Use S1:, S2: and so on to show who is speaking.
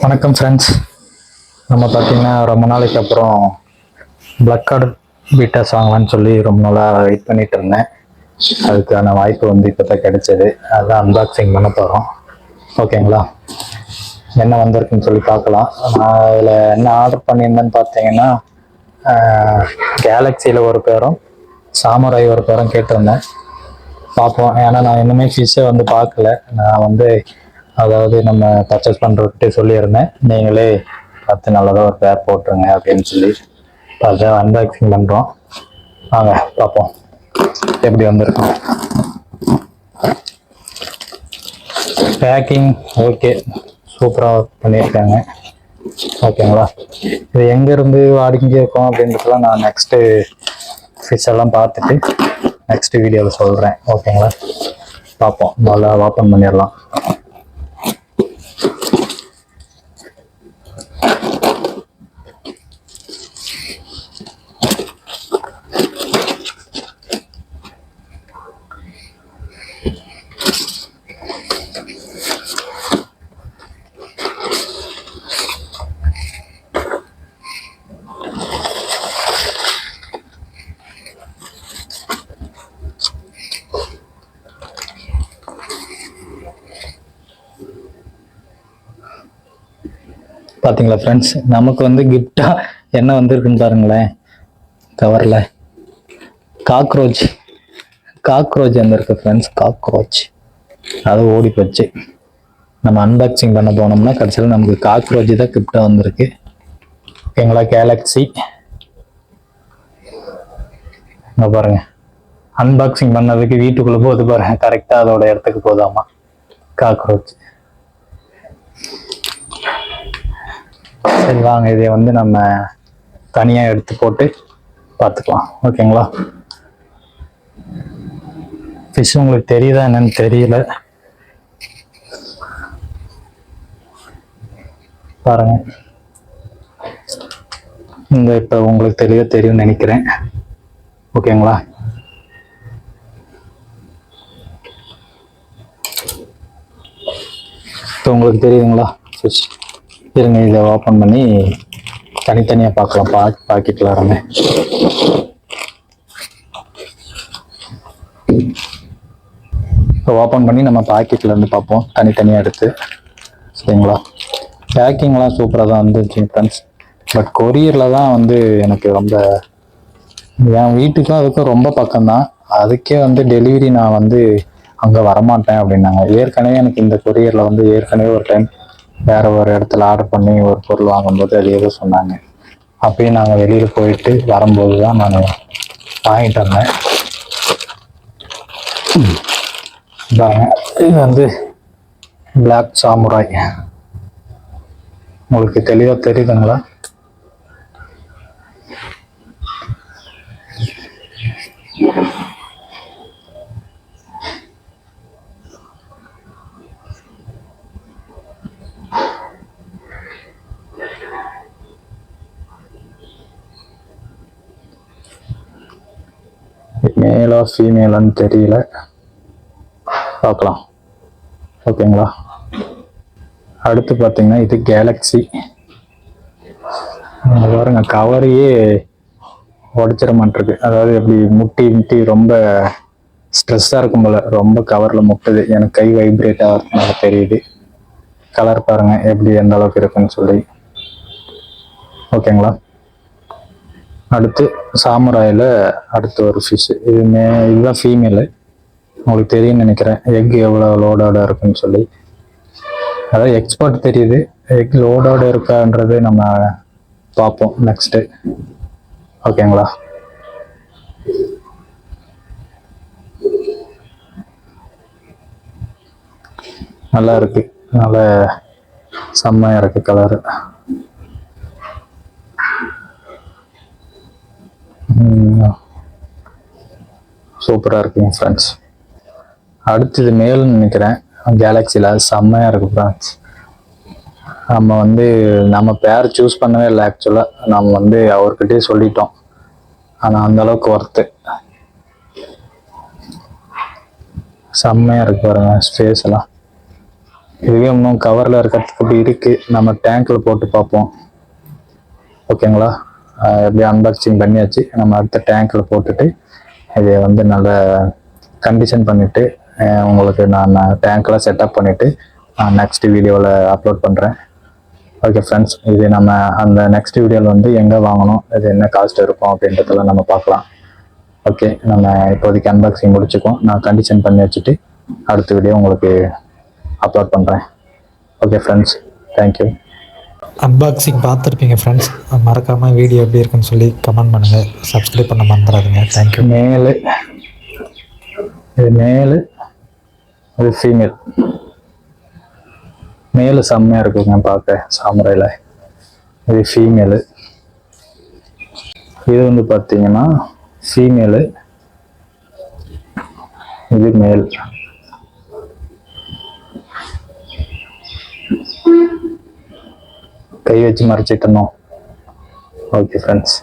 S1: வணக்கம் ஃப்ரெண்ட்ஸ். நம்ம பார்த்தீங்கன்னா ரொம்ப நாளைக்கு அப்புறம் பிளாக் கார்டு பீட்டாஸ் வாங்கலான்னு சொல்லி ரொம்ப நாளாக வெயிட் பண்ணிட்டு இருந்தேன். அதுக்கான வாய்ப்பு வந்து இப்போ தான் கிடைச்சது. அதுதான் அன்பாக்சிங் பண்ண போகிறோம். ஓகேங்களா? என்ன வந்திருக்குன்னு சொல்லி பார்க்கலாம். நான் அதில் என்ன ஆர்டர் பண்ணியிருந்தேன்னு பார்த்தீங்கன்னா கேலக்சியில் ஒரு பேரும் சாமுராய் ஒரு பேரும் கேட்டிருந்தேன். பார்ப்போம். ஏன்னா நான் இன்னுமே ஃபிஷ்ஷை வந்து பார்க்கல. நான் வந்து அதாவது நம்ம பர்ச்சேஸ் பண்ணுறதுக்கிட்டே சொல்லியிருந்தேன், நீங்களே பார்த்து நல்லதாக ஒரு பேர் போட்டுருங்க அப்படின்னு சொல்லி. அதை அன்பாக்சிங் பண்ணுறோம். வாங்க பார்ப்போம் எப்படி வந்திருக்கோம். பேக்கிங் ஓகே, சூப்பராக பண்ணியிருக்காங்க. ஓகேங்களா? இது எங்கேருந்து வாடிக்கை இருக்கும் அப்படின்றதுலாம் நான் நெக்ஸ்ட்டு ஃபிஷ் எல்லாம் பார்த்துட்டு நெக்ஸ்ட் வீடியோவில் சொல்கிறேன். ஓகேங்களா? பார்ப்போம். நல்லா ஓப்பன் பண்ணிடலாம். பார்த்தீங்களா ஃப்ரெண்ட்ஸ், நமக்கு வந்து கிஃப்டாக என்ன வந்திருக்குன்னு பாருங்களேன். கவரில் காக்ரோச் வந்திருக்கு ஃப்ரெண்ட்ஸ். காக்ரோச் அது ஓடி போச்சு. நம்ம அன்பாக்சிங் பண்ண போனோம்னா கடைசியில் நமக்கு காக்ரோச் தான் கிஃப்டாக வந்திருக்கு. ஓகேங்களா? கேலக்சி இங்கே பாருங்க. அன்பாக்சிங் பண்ணதுக்கு வீட்டுக்குள்ளே போகுது பாருங்க. கரெக்டாக அதோட இடத்துக்கு போதாமா காக்ரோச். சரி வாங்க, இதை வந்து நம்ம தனியாக எடுத்து போட்டு பார்த்துக்கலாம். ஓகேங்களா? ஃபிஷ் உங்களுக்கு தெரியுதா என்னன்னு தெரியல. பாருங்க, இந்த இப்போ உங்களுக்கு தெரியும்னு நினைக்கிறேன். ஓகேங்களா? இப்போ உங்களுக்கு தெரியுதுங்களா ஃபிஷ்? இருங்க, இதை ஓப்பன் பண்ணி தனித்தனியாக பார்க்கலாம். பாக்கெட்டில் இருங்க. இப்போ ஓப்பன் பண்ணி நம்ம பாக்கெட்டில் இருந்து பார்ப்போம், தனித்தனியாக எடுத்து. சரிங்களா? பேக்கிங்லாம் சூப்பராக தான் வந்துச்சு ஃப்ரெண்ட்ஸ். பட் கொரியரில் தான் வந்து எனக்கு ரொம்ப, என் வீட்டுக்கும் அதுக்கும் ரொம்ப பக்கம்தான். அதுக்கே வந்து டெலிவரி நான் வந்து அங்கே வரமாட்டேன் அப்படின்னாங்க. ஏற்கனவே எனக்கு இந்த கொரியரில் வந்து ஏற்கனவே ஒரு டைம் வேற ஒரு இடத்துல ஆர்டர் பண்ணி ஒரு பொருள் வாங்கும்போது அது ஏதோ சொன்னாங்க. அப்பயே நாங்கள் வெளியில் போயிட்டு வரும்போது தான் நான் வாங்கிட்டு வந்தேன். இது வந்து பிளாக் சாமுராய். உங்களுக்கு தெளிவாக தெரியுதுங்களா? மேலா ஃபீமேலான்னு தெரியல, பார்க்கலாம். ஓகேங்களா? அடுத்து பார்த்தீங்கன்னா இது கேலக்சி. பாருங்க, கவரையே உடச்சிட மாட்டிருக்கு. அதாவது எப்படி முட்டி ரொம்ப ஸ்ட்ரெஸ்ஸாக இருக்கும் போல, ரொம்ப கவரில் முட்டுது. எனக்கு கை வைப்ரேட் ஆகிறதுனால தெரியுது. கலர் பாருங்க எப்படி எந்த அளவுக்கு இருக்குன்னு சொல்லி. ஓகேங்களா? அடுத்து சாமுராயில் அடுத்து ஒரு ஃபிஷ். இதுதான் ஃபீமேலு. உங்களுக்கு தெரியும்னு நினைக்கிறேன். எக் எவ்வளோ லோடோட இருக்குன்னு சொல்லி. அதாவது எக்ஸ்போர்ட் தெரியுது. எக் லோடோட இருக்கான்றது நம்ம பார்ப்போம் நெக்ஸ்ட்டு. ஓகேங்களா? நல்லா இருக்கு, நல்ல செம்மையாக இருக்கு கலரு. சூப்பராக இருக்குங்க ஃப்ரெண்ட்ஸ். அடுத்தது மேல்னு நினைக்கிறேன். கேலக்சியில் செம்மையாக இருக்குது ஃப்ரெண்ட்ஸ். நம்ம வந்து நம்ம பேர் சூஸ் பண்ணவே இல்லை. ஆக்சுவலாக நம்ம வந்து அவர்கிட்டயே சொல்லிட்டோம். ஆனால் அந்த அளவுக்கு ஒர்த்து. செம்மையாக இருக்கு பாருங்க ஸ்பேஸ் எல்லாம். இதுவே இன்னும் கவரில் இருக்கிறதுக்கு இப்படி இருக்குது. நம்ம டேங்க்கில் போட்டு பார்ப்போம். ஓகேங்களா? எப்படி அன்பாக்சிங் பண்ணியாச்சு. நம்ம அடுத்த டேங்க்கில் போட்டுட்டு இதை வந்து நல்ல கண்டிஷன் பண்ணிவிட்டு உங்களுக்கு நான் டேங்க்லாம் செட்டப் பண்ணிவிட்டு நான் நெக்ஸ்ட் வீடியோவில் அப்லோட் பண்ணுறேன். ஓகே ஃப்ரெண்ட்ஸ், இது நம்ம அந்த நெக்ஸ்ட் வீடியோவில் வந்து எங்கே வாங்கணும், இது என்ன காஸ்ட் இருக்கும் அப்படின்றதெல்லாம் நம்ம பார்க்கலாம். ஓகே, நம்ம இப்போதைக்கு அன்பாக்சிங் முடிச்சுக்குவோம். நான் கண்டிஷன் பண்ணி வச்சுட்டு அடுத்த வீடியோ உங்களுக்கு அப்லோட் பண்ணுறேன். Okay friends, thank you.
S2: அன்பாக்சிங் பார்த்துருப்பீங்க ஃப்ரெண்ட்ஸ். மறக்காமல் வீடியோ எப்படி இருக்குன்னு சொல்லி கமெண்ட் பண்ணுங்கள். சப்ஸ்கிரைப் பண்ண மறந்துடாதுங்க. தேங்க்யூ.
S1: மேலு இது ஃபீமேல். மேலு செம்மையாக இருக்குங்க பார்க்க சாமுரையில். இது ஃபீமேலு. இது வந்து பார்த்தீங்கன்னா ஃபீமேலு, இது மேல். கை வச்சு மறைச்சிட்டணும். Okay friends.